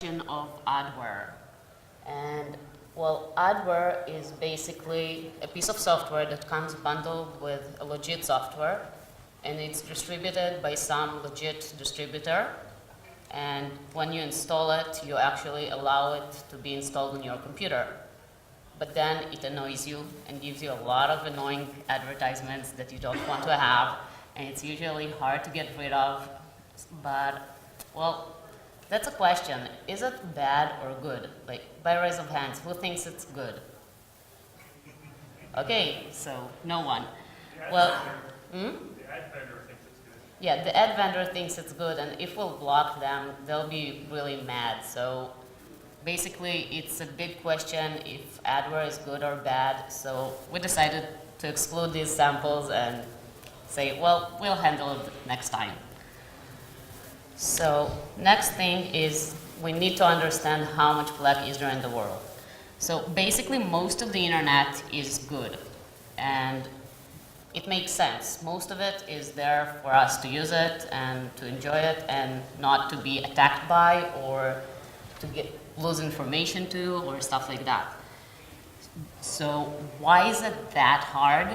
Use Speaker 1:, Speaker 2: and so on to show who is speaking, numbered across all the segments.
Speaker 1: Of adware. And well, adware is basically a piece of software that comes bundled with a legit software, and it's distributed by some legit distributor. And when you install it, you actually allow it to be installed on your computer. But then it annoys you and gives you a lot of annoying advertisements that you don't want to have, and it's usually hard to get rid of. But well, that's a question. Is it bad or good? Like, by raise of hands, who thinks it's good? Okay, so no one. Well,
Speaker 2: the ad vendor thinks it's good.
Speaker 1: Yeah, the ad vendor thinks it's good, and if we'll block them, they'll be really mad. So basically, it's a big question if adware is good or bad. So we decided to exclude these samples and say, well, we'll handle it next time. So next thing is we need to understand how much black is there in the world. So basically most of the internet is good, and it makes sense. Most of it is there for us to use it and to enjoy it and not to be attacked by or to lose information to or stuff like that. So why is it that hard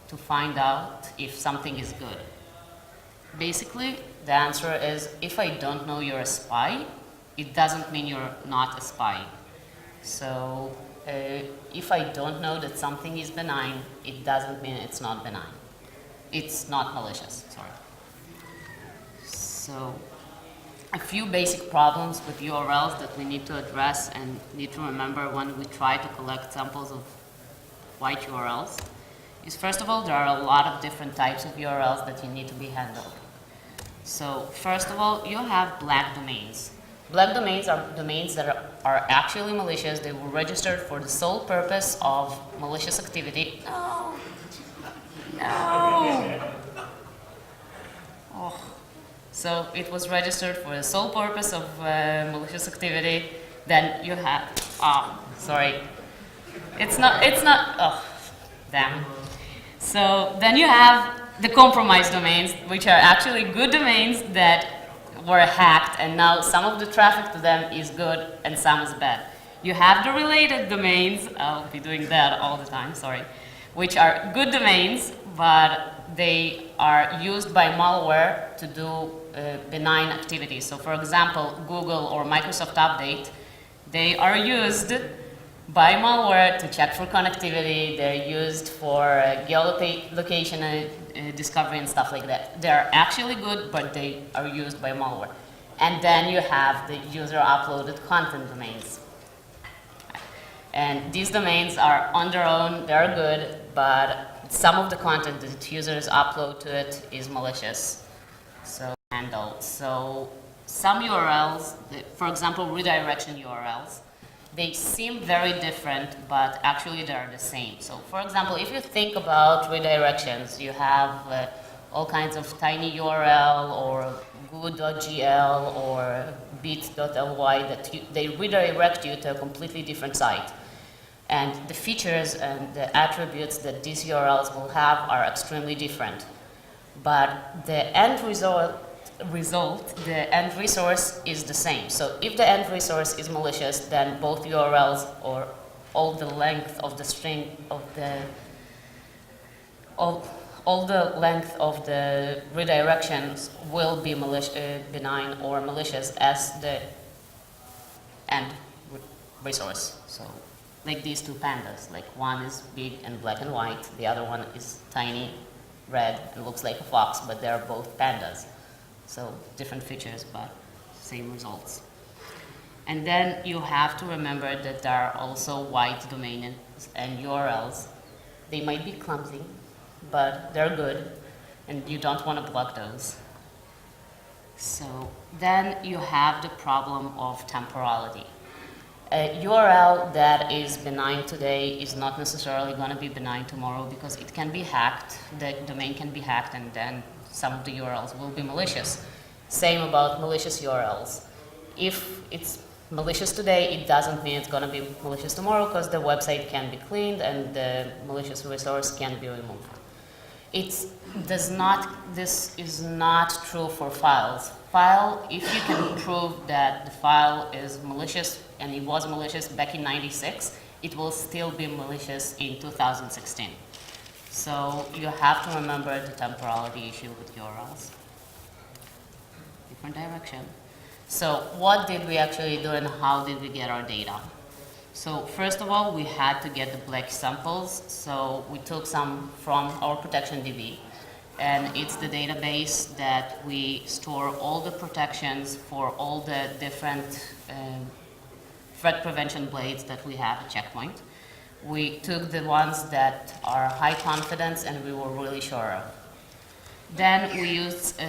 Speaker 1: to find out if something is good? Basically, the answer is, if I don't know you're a spy, it doesn't mean you're not a spy. So if I don't know that something is benign, it doesn't mean it's not benign. It's not malicious, sorry. So a few basic problems with URLs that we need to address and need to remember when we try to collect samples of white URLs is, first of all, there are a lot of different types of URLs that you need to be handled. So first of all, you have black domains. Black domains are domains that are actually malicious. They were registered for the sole purpose of malicious activity. No. Oh. So it was registered for the sole purpose of malicious activity. Then you have, sorry. It's not, damn. So then you have the compromised domains, which are actually good domains that were hacked, and now some of the traffic to them is good and some is bad. You have the related domains, I'll be doing that all the time, sorry, which are good domains, but they are used by malware to do benign activities. So for example, Google or Microsoft Update, they are used by malware to check for connectivity. They're used for geolocation discovery and stuff like that. They're actually good, but they are used by malware. And then you have the user uploaded content domains. And these domains are on their own, they're good, but some of the content that users upload to it is malicious. So handled. So some URLs, for example, redirection URLs, they seem very different, but actually they're the same. So for example, if you think about redirections, you have all kinds of tiny URL or good.gl or bit.ly that they redirect you to a completely different site. And the features and the attributes that these URLs will have are extremely different. But the end the end resource is the same. So if the end resource is malicious, then both URLs or all the length of the string of the all the length of the redirections will be benign or malicious as the end resource. So like these two pandas, like one is big and black and white, the other one is tiny, red, and looks like a fox, but they're both pandas. So different features, but same results. And then you have to remember that there are also white domains and URLs. They might be clumsy, but they're good, and you don't want to block those. So then you have the problem of temporality. A URL that is benign today is not necessarily going to be benign tomorrow because it can be hacked, the domain can be hacked, and then some of the URLs will be malicious. Same about malicious URLs. If it's malicious today, it doesn't mean it's going to be malicious tomorrow because the website can be cleaned and the malicious resource can be removed. This is not true for files. file, if you can prove that the file is malicious and it was malicious back in 96, it will still be malicious in 2016. So you have to remember the temporality issue with URLs. Different direction. So what did we actually do and how did we get our data? So first of all, we had to get the black samples. So we took some from our protection DB. And it's the database that we store all the protections for all the different threat prevention blades that we have at Checkpoint. We took the ones that are high confidence and we were really sure of. Then we used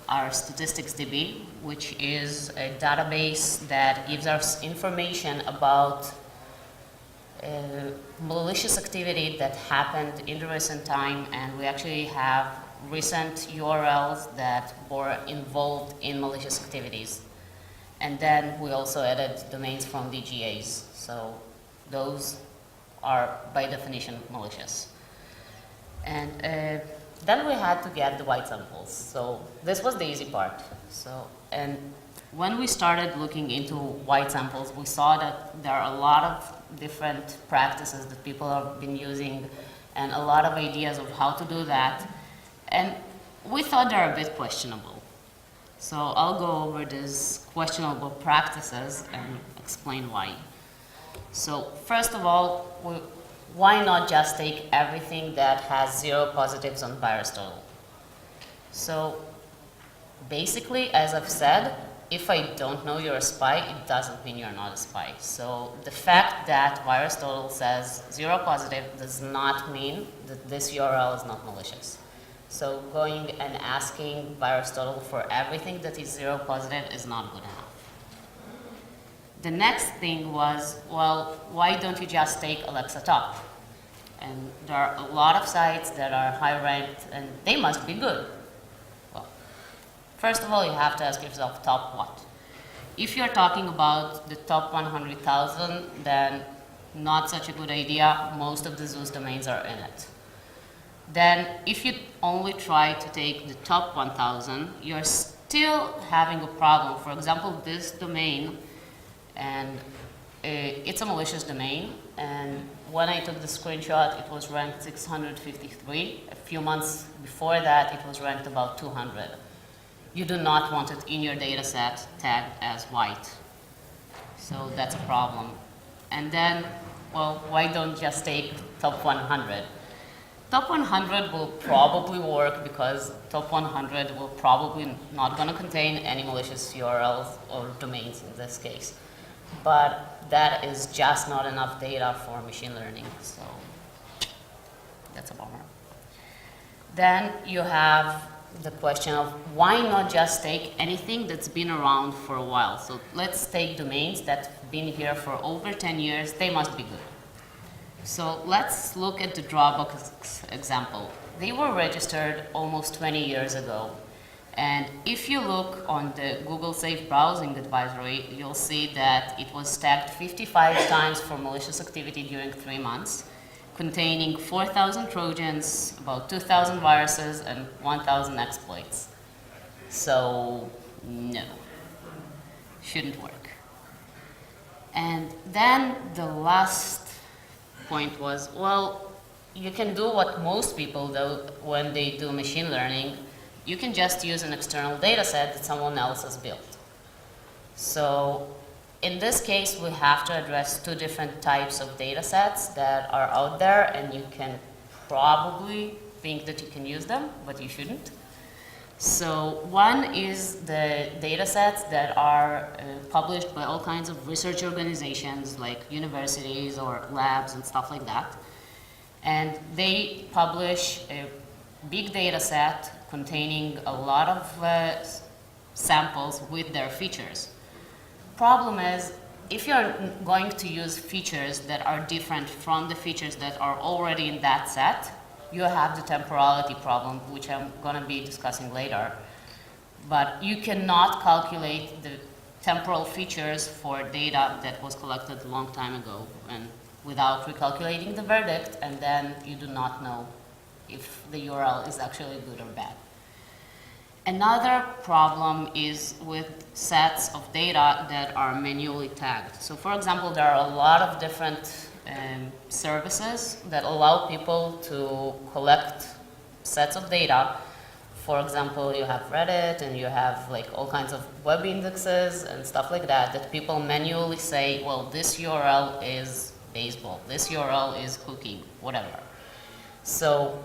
Speaker 1: our statistics DB, which is a database that gives us information about malicious activity that happened in the recent time, and we actually have recent URLs that were involved in malicious activities. And then we also added domains from DGAs, so those are by definition malicious. And then we had to get the white samples, so this was the easy part. And when we started looking into white samples, we saw that there are a lot of different practices that people have been using and a lot of ideas of how to do that. And we thought they're a bit questionable. So I'll go over these questionable practices and explain why. So first of all, why not just take everything that has 0 positives on VirusTotal? So basically, as I've said, if I don't know you're a spy, it doesn't mean you're not a spy. So the fact that VirusTotal says 0 positive does not mean that this URL is not malicious. So going and asking VirusTotal for everything that is 0 positive is not good enough. The next thing was, well, why don't you just take Alexa Top? And there are a lot of sites that are high ranked and they must be good. Well, first of all, you have to ask yourself, top what? If you're talking about the top 100,000, then not such a good idea. Most of the Zeus domains are in it. Then if you only try to take the top 1,000, you're still having a problem. For example, this domain, and it's a malicious domain, and when I took the screenshot, it was ranked 653. A few months before that, it was ranked about 200. You do not want it in your data set tagged as white. So that's a problem. And then, well, why don't just take top 100? Top 100 will probably work because top 100 will probably not going to contain any malicious URLs or domains in this case. But that is just not enough data for machine learning, so that's a bummer. Then you have the question of why not just take anything that's been around for a while. So let's take domains that have been here for over 10 years. They must be good. So let's look at the Dropbox example. They were registered almost 20 years ago. And if you look on the Google Safe Browsing Advisory, you'll see that it was tagged 55 times for malicious activity during 3 months, containing 4,000 Trojans, about 2,000 viruses, and 1,000 exploits. So, no, shouldn't work. And then the last point was, well, you can do what most people do when they do machine learning. You can just use an external data set that someone else has built. So in this case, we have to address 2 different types of data sets that are out there, and you can probably think that you can use them, but you shouldn't. So one is the data sets that are published by all kinds of research organizations like universities or labs and stuff like that. And they publish a big data set containing a lot of samples with their features. Problem is, if you're going to use features that are different from the features that are already in that set, you have the temporality problem, which I'm going to be discussing later. But you cannot calculate the temporal features for data that was collected a long time ago and without recalculating the verdict, and then you do not know if the URL is actually good or bad. Another problem is with sets of data that are manually tagged. So for example, there are a lot of different services that allow people to collect sets of data. For example, you have Reddit and you have like all kinds of web indexes and stuff like that, that people manually say, well, this URL is baseball, this URL is cooking, whatever. So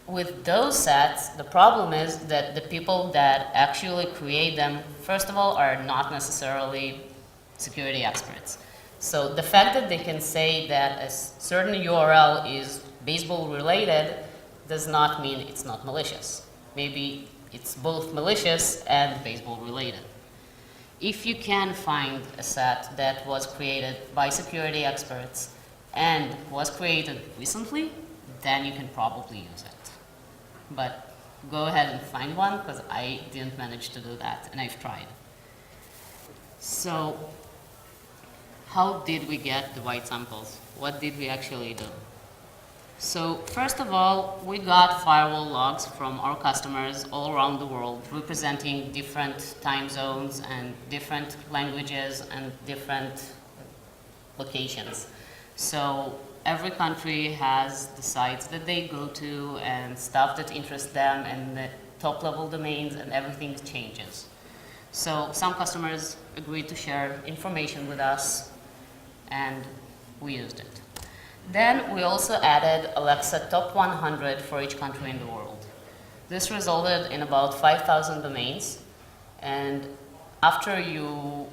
Speaker 1: with those sets, the problem is that the people that actually create them, first of all, are not necessarily security experts. So the fact that they can say that a certain URL is baseball related does not mean it's not malicious. Maybe it's both malicious and baseball related. If you can find a set that was created by security experts and was created recently, then you can probably use it. But go ahead and find one, because I didn't manage to do that, and I've tried. So how did we get the white samples? What did we actually do? So first of all, we got firewall logs from our customers all around the world, representing different time zones and different languages and different locations. So every country has the sites that they go to and stuff that interests them and the top level domains, and everything changes. So some customers agreed to share information with us, and we used it. Then we also added Alexa Top 100 for each country in the world. This resulted in about 5,000 domains, and after you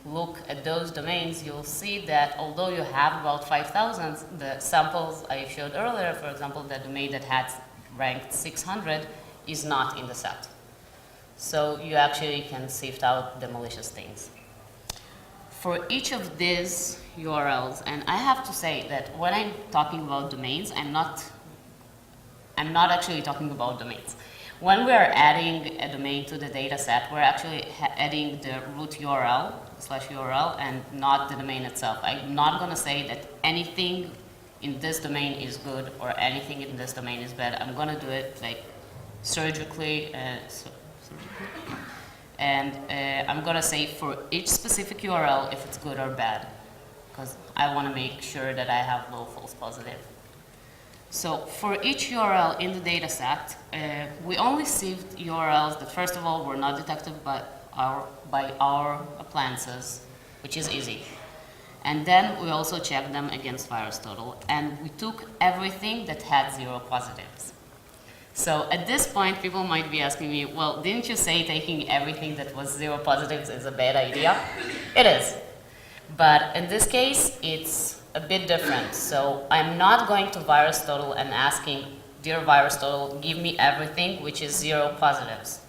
Speaker 1: look at those domains, you'll see that although you have about 5,000, the samples I showed earlier, for example, the domain that had ranked 600 is not in the set. So you actually can sift out the malicious things. For each of these URLs, and I have to say that when I'm talking about domains, I'm not actually talking about domains. When we are adding a domain to the data set, we're actually adding the root URL /URL and not the domain itself. I'm not going to say that anything in this domain is good or anything in this domain is bad. I'm going to do it like surgically. And I'm going to say for each specific URL if it's good or bad, because I want to make sure that I have low false positive. So for each URL in the data set, we only sieved URLs that first of all were not detected by our appliances, which is easy. And then we also checked them against VirusTotal, and we took everything that had 0 positives. So at this point, people might be asking me, well, didn't you say taking everything that was 0 positives is a bad idea? It is. But in this case, it's a bit different. So I'm not going to VirusTotal and asking, dear VirusTotal, give me everything which is 0 positives.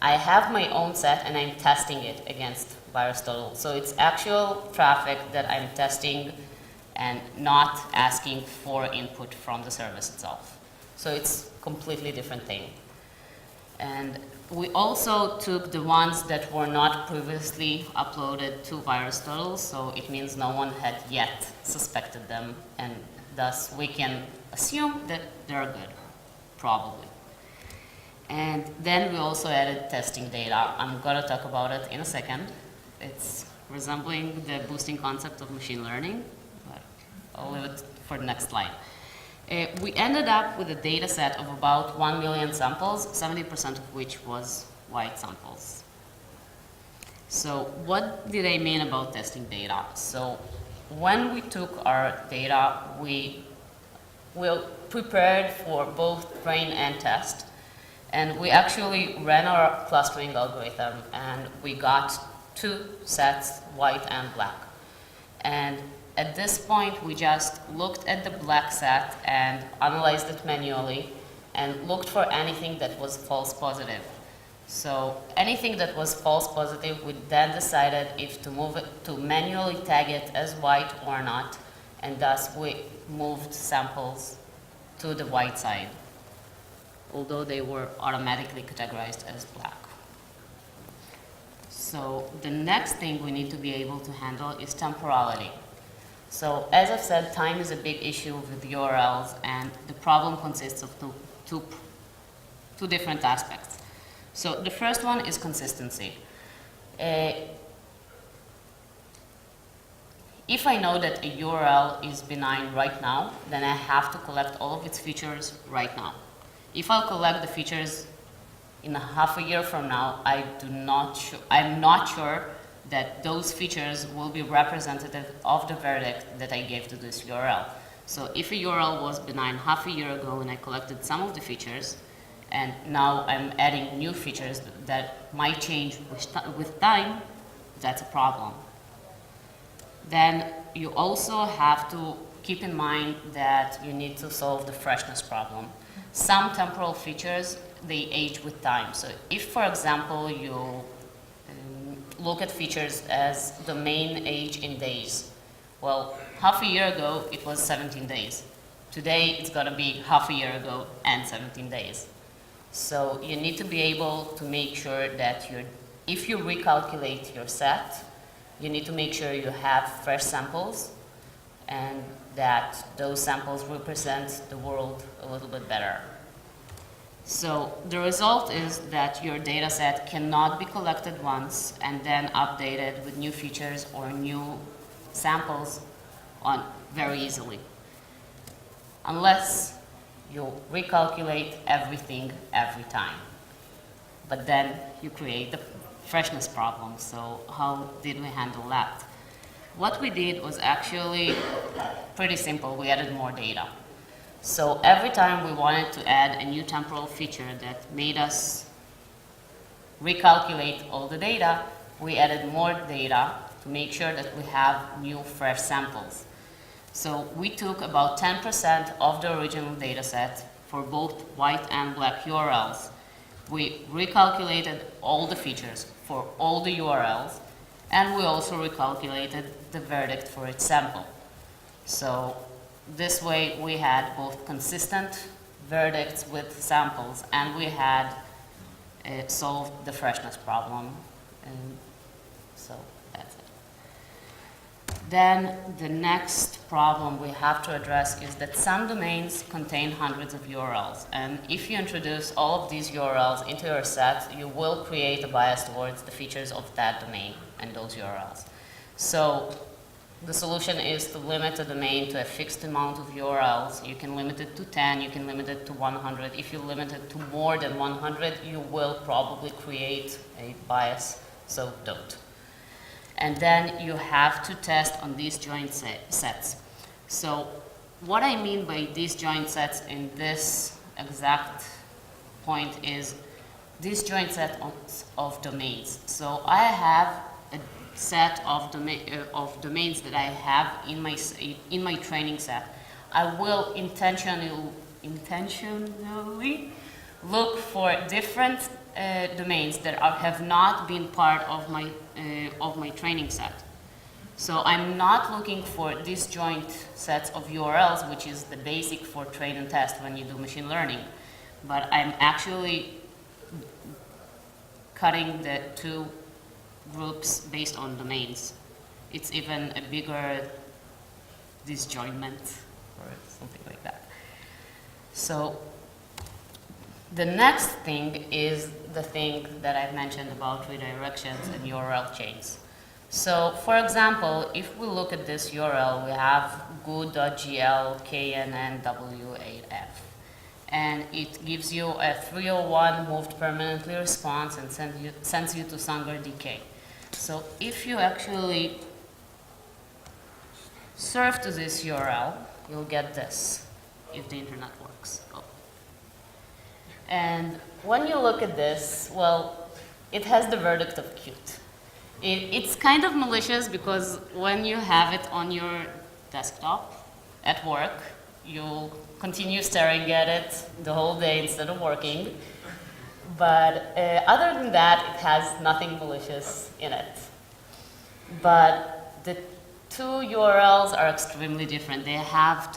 Speaker 1: I have my own set and I'm testing it against VirusTotal. So it's actual traffic that I'm testing and not asking for input from the service itself. So it's a completely different thing. And we also took the ones that were not previously uploaded to VirusTotal, so it means no one had yet suspected them, and thus we can assume that they're good, probably. And then we also added testing data. I'm going to talk about it in a second. It's resembling the boosting concept of machine learning, but I'll leave it for the next slide. We ended up with a data set of about 1 million samples, 70% of which was white samples. So what did I mean about testing data? So when we took our data, we prepared for both train and test. And we actually ran our clustering algorithm, and we got 2 sets, white and black. And at this point, we just looked at the black set and analyzed it manually and looked for anything that was false positive. So anything that was false positive, we then decided if to move it, to manually tag it as white or not, and thus we moved samples to the white side, although they were automatically categorized as black. So the next thing we need to be able to handle is temporality. So as I've said, time is a big issue with URLs, and the problem consists of two different aspects. So the first one is consistency. If I know that a URL is benign right now, then I have to collect all of its features right now. If I'll collect the features in half a year from now, I'm not sure that those features will be representative of the verdict that I gave to this URL. So if a URL was benign half a year ago and I collected some of the features, and now I'm adding new features that might change with time, that's a problem. Then you also have to keep in mind that you need to solve the freshness problem. Some temporal features, they age with time. So if, for example, you look at features as domain age in days, well, half a year ago, it was 17 days. Today, it's going to be half a year ago and 17 days. So you need to be able to make sure that if you recalculate your set, you need to make sure you have fresh samples and that those samples represent the world a little bit better. So the result is that your data set cannot be collected once and then updated with new features or new samples very easily, unless you recalculate everything every time. But then you create the freshness problem. So how did we handle that? What we did was actually pretty simple. We added more data. So every time we wanted to add a new temporal feature that made us recalculate all the data, we added more data to make sure that we have new fresh samples. So we took about 10% of the original data set for both white and black URLs. We recalculated all the features for all the URLs, and we also recalculated the verdict for each sample. So this way we had both consistent verdicts with samples, and we had solved the freshness problem. And so that's it. Then the next problem we have to address is that some domains contain hundreds of URLs. And if you introduce all of these URLs into your set, you will create a bias towards the features of that domain and those URLs. So the solution is to limit a domain to a fixed amount of URLs. You can limit it to 10, you can limit it to 100. If you limit it to more than 100, you will probably create a bias, so don't. And then you have to test on these joint sets. So what I mean by these joint sets in this exact point is these joint sets of domains. So I have a set of domains that I have in my training set. I will intentionally look for different domains that have not been part of my training set. So I'm not looking for disjoint sets of URLs, which is the basic for train and test when you do machine learning, but I'm actually cutting the two groups based on domains. It's even a bigger disjointment or something like that. So the next thing is the thing that I've mentioned about redirections and URL chains. So for example, if we look at this URL, we have good.gl knnw8f. And it gives you a 301 moved permanently response and sends you to Sanger DK. So if you actually surf to this URL, you'll get this, if the internet works. Oh. And when you look at this, well, it has the verdict of cute. It's kind of malicious because when you have it on your desktop at work, you'll continue staring at it the whole day instead of working. But other than that, it has nothing malicious in it. But the two URLs are extremely different. They have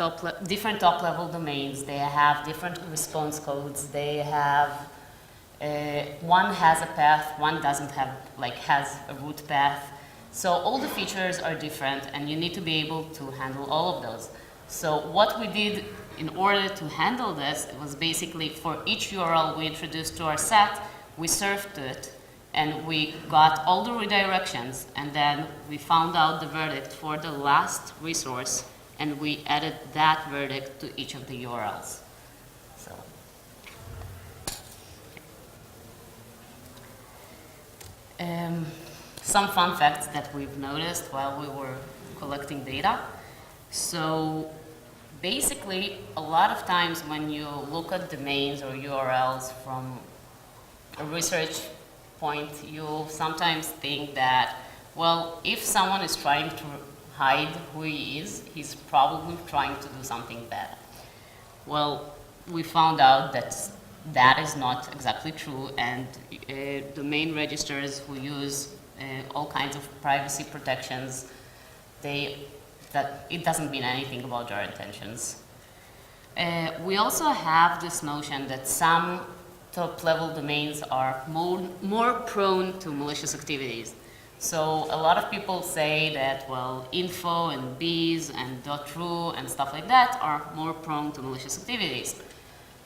Speaker 1: different top-level domains. They have different response codes. They have one has a path, one doesn't have, has a root path. So all the features are different, and you need to be able to handle all of those. So what we did in order to handle this was basically for each URL we introduced to our set, we surfed it, and we got all the redirections, and then we found out the verdict for the last resource, and we added that verdict to each of the URLs. So. Some fun facts that we've noticed while we were collecting data. So basically, a lot of times when you look at domains or URLs from a research point, you sometimes think that, well, if someone is trying to hide who he is, he's probably trying to do something bad. Well, we found out that that is not exactly true, and domain registers who use all kinds of privacy protections, that it doesn't mean anything about their intentions. We also have this notion that some top-level domains are more prone to malicious activities. So a lot of people say that, well, info and bees and .ru and stuff like that are more prone to malicious activities.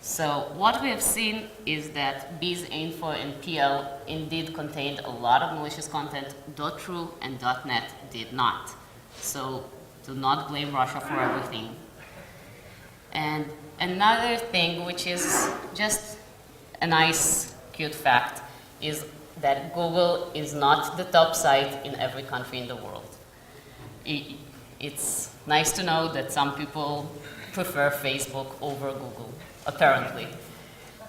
Speaker 1: So what we have seen is that bees, info, and PL indeed contained a lot of malicious content. .ru and .net did not. So do not blame Russia for everything. And another thing, which is just a nice, cute fact, is that Google is not the top site in every country in the world. It's nice to know that some people prefer Facebook over Google, apparently.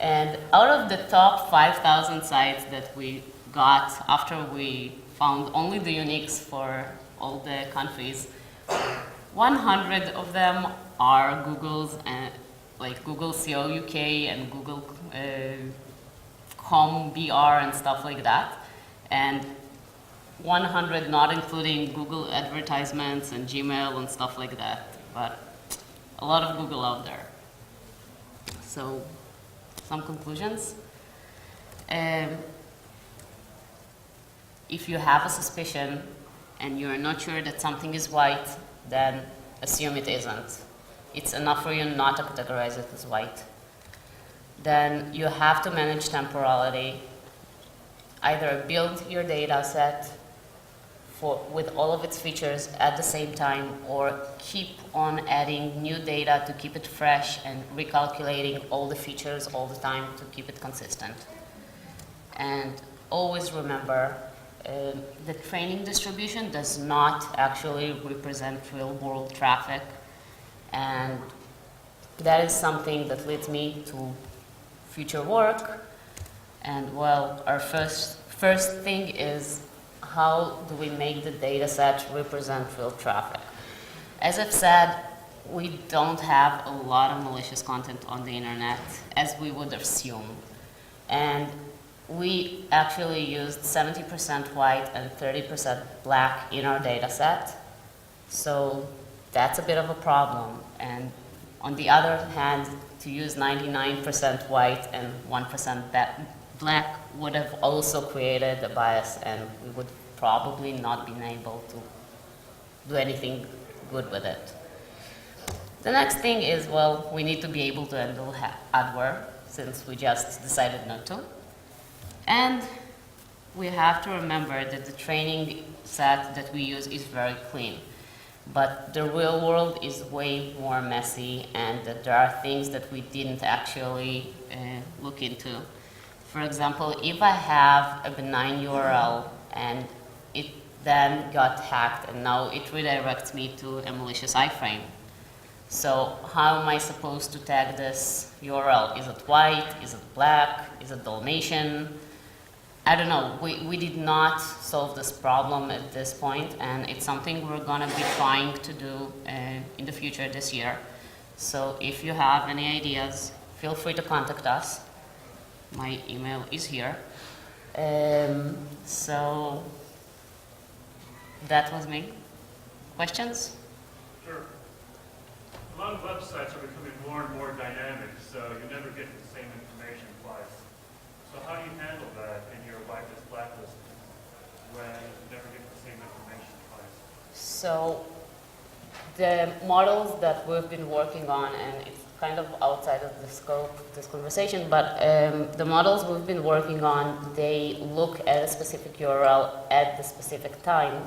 Speaker 1: And out of the top 5,000 sites that we got after we found only the uniques for all the countries, 100 of them are Google's, like Google CO UK and Google Com BR and stuff like that, and 100 not including Google advertisements and Gmail and stuff like that, but a lot of Google out there. So, some conclusions. If you have a suspicion and you're not sure that something is white, then assume it isn't. It's enough for you not to categorize it as white. Then you have to manage temporality. Either build your data set with all of its features at the same time, or keep on adding new data to keep it fresh and recalculating all the features all the time to keep it consistent. And always remember, the training distribution does not actually represent real-world traffic, and that is something that leads me to future work. And well, our first thing is, how do we make the data set represent real traffic? As I've said, we don't have a lot of malicious content on the internet, as we would assume. And we actually used 70% white and 30% black in our data set. So that's a bit of a problem. And on the other hand, to use 99% white and 1% black would have also created a bias, and we would probably not been able to do anything good with it. The next thing is, well, we need to be able to handle adware, since we just decided not to. And we have to remember that the training set that we use is very clean. But the real world is way more messy, and that there are things that we didn't actually look into. For example, if I have a benign URL and it then got hacked and now it redirects me to a malicious iframe. So how am I supposed to tag this URL? Is it white? Is it black? Is it Dalmatian? I don't know. We did not solve this problem at this point, and it's something we're going to be trying to do in the future this year. So if you have any ideas, feel free to contact us. My email is here. So that was me. Questions?
Speaker 2: Sure. A lot of websites are becoming more and more dynamic, so you never get the same information twice. So how do you handle that in your whitelist blacklist when you never get the same information twice?
Speaker 1: So the models that we've been working on, and it's kind of outside of the scope of this conversation, but the models we've been working on, they look at a specific URL at the specific time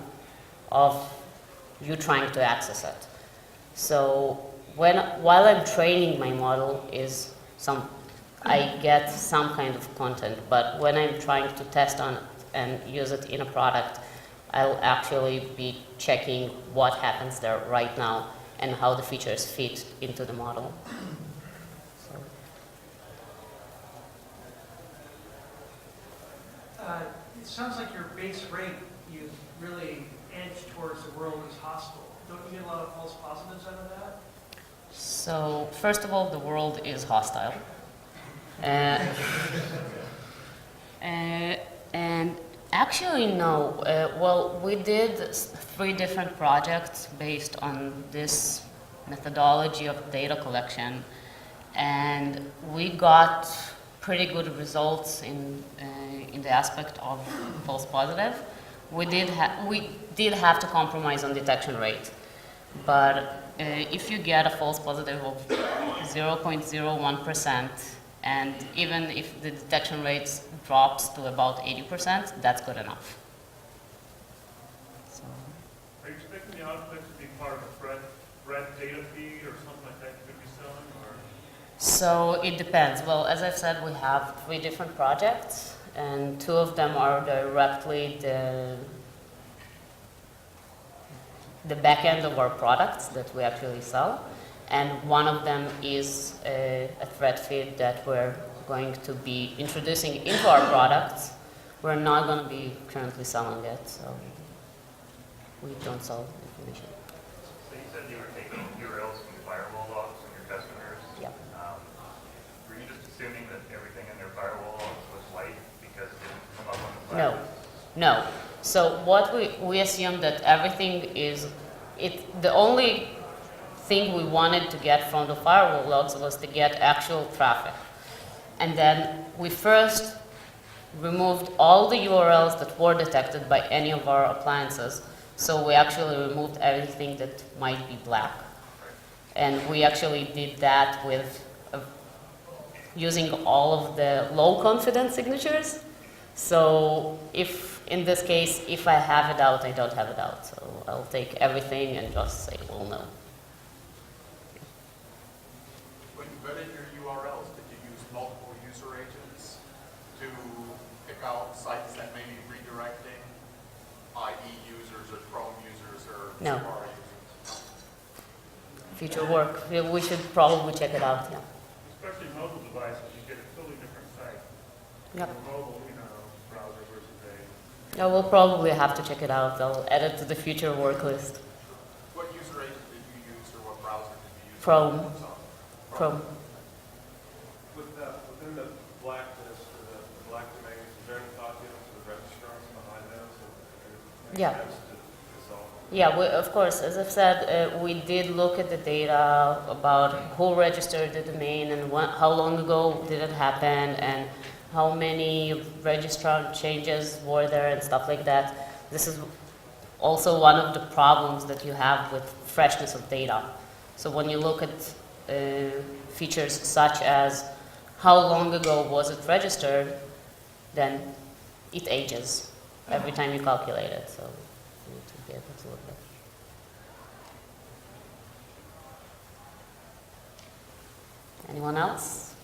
Speaker 1: of you trying to access it. So while I'm training my model, I get some kind of content, but when I'm trying to test on it and use it in a product, I'll actually be checking what happens there right now and how the features fit into the model. So.
Speaker 3: It sounds like your base rate, you really edge towards the world is hostile. Don't you get a lot of false positives out of that?
Speaker 1: So, first of all, the world is hostile. And actually, no. Well, we did 3 different projects based on this methodology of data collection, and we got pretty good results in the aspect of false positive. We did have to compromise on detection rate, but if you get a false positive of 0.01%, and even if the detection rate drops to about 80%, that's good enough. So.
Speaker 2: Are you expecting the output to be part of a threat data feed or something like that you could be selling? Or?
Speaker 1: So it depends. Well, as I've said, we have 3 different projects, and 2 of them are directly the back end of our products that we actually sell, and one of them is a threat feed that we're going to be introducing into our products. We're not going to be currently selling it, so we don't sell information.
Speaker 4: So you said you were taking URLs from firewall logs from your customers.
Speaker 1: Yeah.
Speaker 4: Were you just assuming that everything in their firewall logs was white because it didn't come up on the
Speaker 1: No,
Speaker 4: flags?
Speaker 1: no. So what we assume that everything is, the only thing we wanted to get from the firewall logs was to get actual traffic. And then we first removed all the URLs that were detected by any of our appliances. So we actually removed everything that might be black. And we actually did that with using all of the low confidence signatures. So if, in this case, if I have a doubt, I don't have a doubt. So I'll take everything and just say, well, no.
Speaker 5: When you vetted your URLs, did you use multiple user agents to pick out sites that may be redirecting, i.e. users or Chrome users or
Speaker 1: No.
Speaker 5: Safari users?
Speaker 1: Future work. We should probably check it out, yeah.
Speaker 2: Especially mobile devices, you get a totally different site.
Speaker 1: Yep.
Speaker 2: A mobile, browser versus a.
Speaker 1: Yeah, we'll probably have to check it out. I'll add it to the future work list.
Speaker 5: What user agent did you use or what browser did you use?
Speaker 1: Chrome. Chrome.
Speaker 6: Within the blacklist or the black domains, is there any thought given to the registrants behind those?
Speaker 1: Yeah. Yeah, of course, as I've said, we did look at the data about who registered the domain and how long ago did it happen and how many registrant changes were there and stuff like that. This is also one of the problems that you have with freshness of data. So when you look at features such as how long ago was it registered, then it ages every time you calculate it. So you need to be able to look at it. Anyone else?